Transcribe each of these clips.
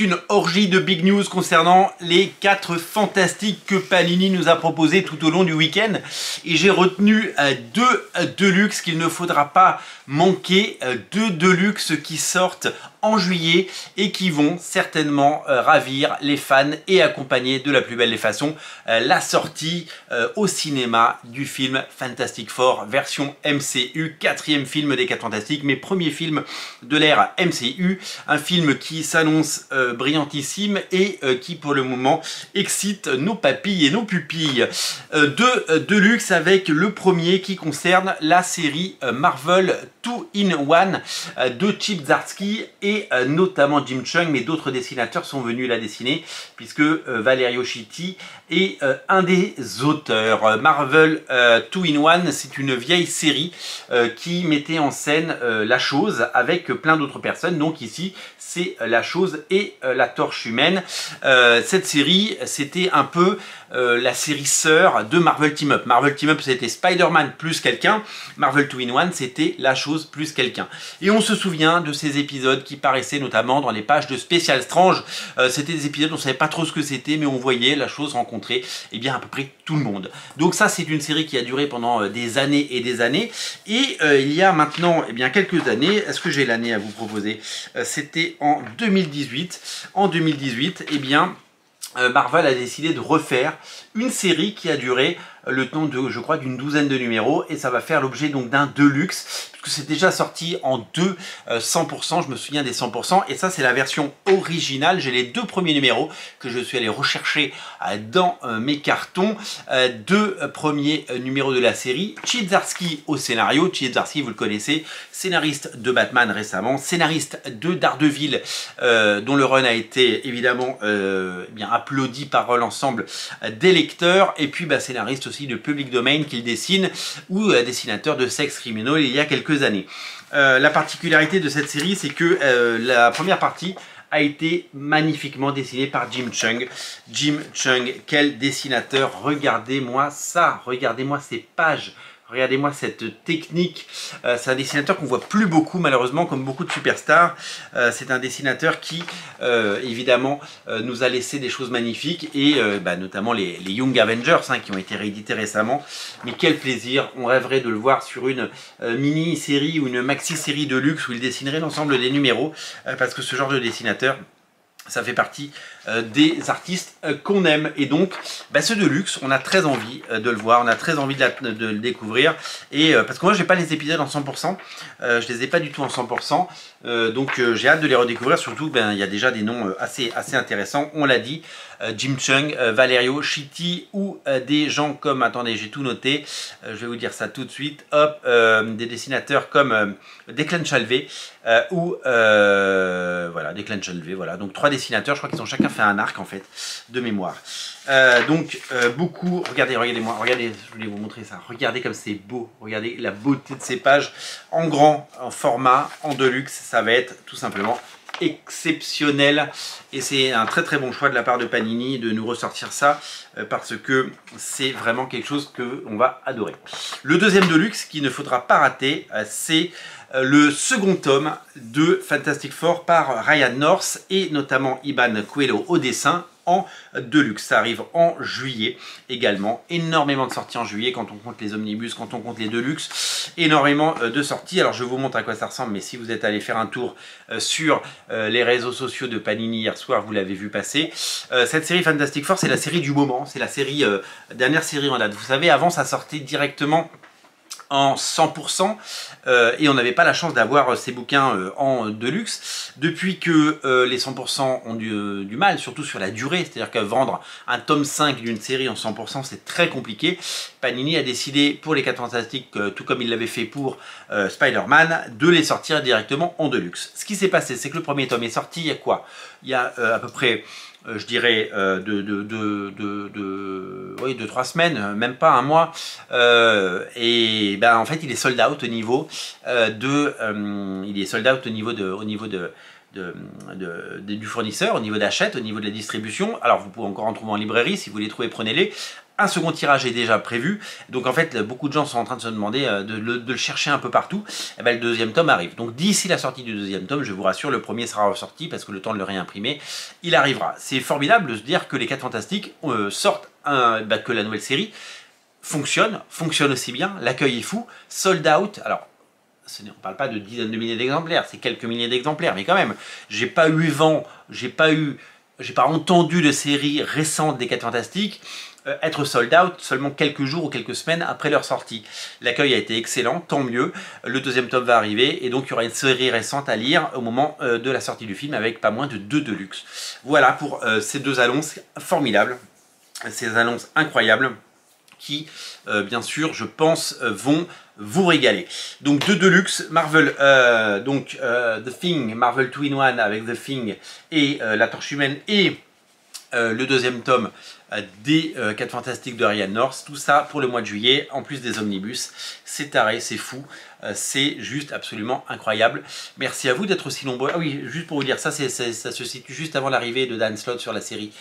Une orgie de big news concernant les 4 fantastiques que Panini nous a proposés tout au long du week-end. Et j'ai retenu 2 Deluxe qu'il ne faudra pas manquer, 2 Deluxe qui sortent en juillet et qui vont certainement ravir les fans et accompagner de la plus belle des façons la sortie au cinéma du film Fantastic Four version MCU, 4e film des 4 fantastiques, mais premier film de l'ère MCU, un film qui s'annonce brillantissime et qui pour le moment excite nos papilles et nos pupilles. 2 Deluxe avec le premier qui concerne la série Marvel 2-in-1 de Chip Zdarsky et notamment Jim Cheung, mais d'autres dessinateurs sont venus la dessiner puisque Valerio Schiti est un des auteurs. Marvel 2-in-1, c'est une vieille série qui mettait en scène la Chose avec plein d'autres personnes. Donc ici c'est la Chose et la Torche humaine. Cette série c'était un peu la série sœur de Marvel Team Up. Marvel Team Up c'était Spider-Man plus quelqu'un, Marvel 2-in-1 c'était la Chose plus quelqu'un. Et on se souvient de ces épisodes qui paraissaient notamment dans les pages de Special Strange. C'était des épisodes où on ne savait pas trop ce que c'était, mais on voyait la Chose rencontrer eh bien, à peu près tout le monde. Donc ça c'est une série qui a duré pendant des années et des années. Et il y a maintenant eh bien, quelques années, est-ce que j'ai l'année à vous proposer? C'était en 2018. En 2018, eh bien, Marvel a décidé de refaire une série qui a duré le temps de, je crois, d'une douzaine de numéros, et ça va faire l'objet donc d'un Deluxe, puisque c'est déjà sorti en 2 100%, je me souviens des 100%, et ça c'est la version originale. J'ai les 2 premiers numéros que je suis allé rechercher dans mes cartons. 2 premiers numéros de la série. Chip Zdarsky au scénario. Chip Zdarsky, vous le connaissez, scénariste de Batman récemment, scénariste de Daredevil, dont le run a été évidemment bien applaudi par l'ensemble des lecteurs, et puis scénariste aussi de Public Domain qu'il dessine, ou dessinateur de Sex Criminal il y a quelques années. La particularité de cette série, c'est que la première partie a été magnifiquement dessinée par Jim Cheung. Jim Cheung, quel dessinateur! Regardez-moi ça, regardez-moi ces pages. Regardez-moi cette technique. C'est un dessinateur qu'on voit plus beaucoup malheureusement, comme beaucoup de superstars. C'est un dessinateur qui évidemment nous a laissé des choses magnifiques, et notamment les Young Avengers qui ont été réédités récemment. Mais quel plaisir, on rêverait de le voir sur une mini-série ou une maxi-série de luxe où il dessinerait l'ensemble des numéros, parce que ce genre de dessinateur, ça fait partie des artistes qu'on aime. Et donc ce Deluxe, on a très envie de le voir, on a très envie de le découvrir, et parce que moi j'ai pas les épisodes en 100%, je les ai pas du tout en 100%, donc j'ai hâte de les redécouvrir. Surtout il y a déjà des noms assez intéressants, on l'a dit, Jim Cheung, Valerio Schiti, ou des gens comme, attendez j'ai tout noté, je vais vous dire ça tout de suite, hop, des dessinateurs comme Declan Shalvey, ou voilà, Declan Shalvey, voilà, donc 3 dessinateurs, je crois qu'ils ont chacun fait un arc en fait, de mémoire. Beaucoup, regardez-moi, regardez, je voulais vous montrer ça, regardez comme c'est beau, regardez la beauté de ces pages, en grand, en format, en Deluxe, ça va être tout simplement exceptionnel, et c'est un très bon choix de la part de Panini de nous ressortir ça, parce que c'est vraiment quelque chose que on va adorer. Le deuxième Deluxe qu'il ne faudra pas rater, c'est le second tome de Fantastic Four par Ryan North et notamment Iban Coelho au dessin, en Deluxe. Ça arrive en juillet également. Énormément de sorties en juillet quand on compte les omnibus, quand on compte les Deluxe. Énormément de sorties. Alors je vous montre à quoi ça ressemble, mais si vous êtes allé faire un tour sur les réseaux sociaux de Panini hier soir, vous l'avez vu passer. Cette série Fantastic Four, c'est la série du moment. C'est la série, dernière série en date. Vous savez, avant ça sortait directement en 100%, et on n'avait pas la chance d'avoir ces bouquins en Deluxe. Depuis que les 100% ont du mal, surtout sur la durée, c'est-à-dire que vendre un tome 5 d'une série en 100% c'est très compliqué, Panini a décidé pour les 4 Fantastiques, tout comme il l'avait fait pour Spider-Man, de les sortir directement en Deluxe. Ce qui s'est passé, c'est que le premier tome est sorti il y a quoi? Il y a à peu près je dirais 2-3 semaines, même pas un mois, et en fait il est sold out au niveau du fournisseur, au niveau d'achat, au niveau de la distribution. Alors vous pouvez encore en trouver en librairie, si vous les trouvez, prenez-les. Un second tirage est déjà prévu, donc en fait beaucoup de gens sont en train de se demander de le chercher un peu partout. Et ben, le deuxième tome arrive. Donc d'ici la sortie du deuxième tome, je vous rassure, le premier sera ressorti parce que le temps de le réimprimer, il arrivera. C'est formidable de se dire que les 4 Fantastiques sortent, que la nouvelle série fonctionne aussi bien, l'accueil est fou, sold out. Alors on ne parle pas de dizaines de milliers d'exemplaires, c'est quelques milliers d'exemplaires, mais quand même, j'ai pas eu vent, j'ai pas entendu de séries récentes des 4 Fantastiques être sold out seulement quelques jours ou quelques semaines après leur sortie. L'accueil a été excellent, tant mieux. Le deuxième tome va arriver et donc il y aura une série récente à lire au moment de la sortie du film avec pas moins de 2 Deluxe. Voilà pour ces 2 annonces formidables, ces annonces incroyables qui, bien sûr, je pense, vont vous régaler. Donc 2 Deluxe, Marvel, The Thing, Marvel 2-in-1 avec The Thing et la Torche Humaine et le deuxième tome des 4 Fantastiques de Ryan North, tout ça pour le mois de juillet, en plus des omnibus. C'est taré, c'est fou, c'est juste absolument incroyable. Merci à vous d'être aussi nombreux. Ah oui, juste pour vous dire, ça se situe juste avant l'arrivée de Dan Slott sur la série.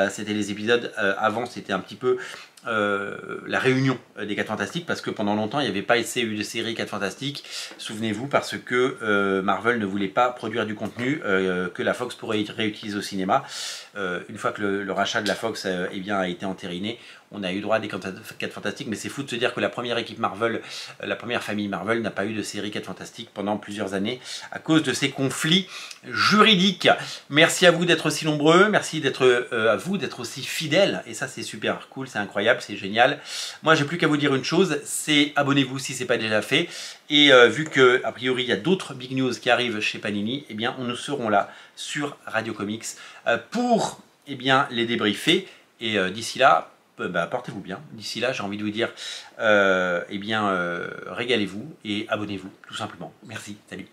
C'était les épisodes, avant c'était un petit peu la réunion des 4 Fantastiques, parce que pendant longtemps il n'y avait pas eu de série 4 Fantastiques, souvenez-vous, parce que Marvel ne voulait pas produire du contenu que la Fox pourrait réutiliser au cinéma. Une fois que le rachat de la Fox a été entériné, on a eu droit à des 4 Fantastiques, mais c'est fou de se dire que la première équipe Marvel, la première famille Marvel n'a pas eu de série 4 Fantastiques pendant plusieurs années à cause de ces conflits juridiques. Merci à vous d'être aussi nombreux, merci à vous d'être aussi fidèles, et ça c'est super cool, c'est incroyable, c'est génial. Moi j'ai plus qu'à vous dire une chose, c'est abonnez-vous si ce n'est pas déjà fait, et vu que a priori il y a d'autres big news qui arrivent chez Panini, eh bien nous serons là sur Radio Comics pour les débriefer, et d'ici là, portez-vous bien. D'ici là, j'ai envie de vous dire, régalez-vous et abonnez-vous, tout simplement. Merci, salut.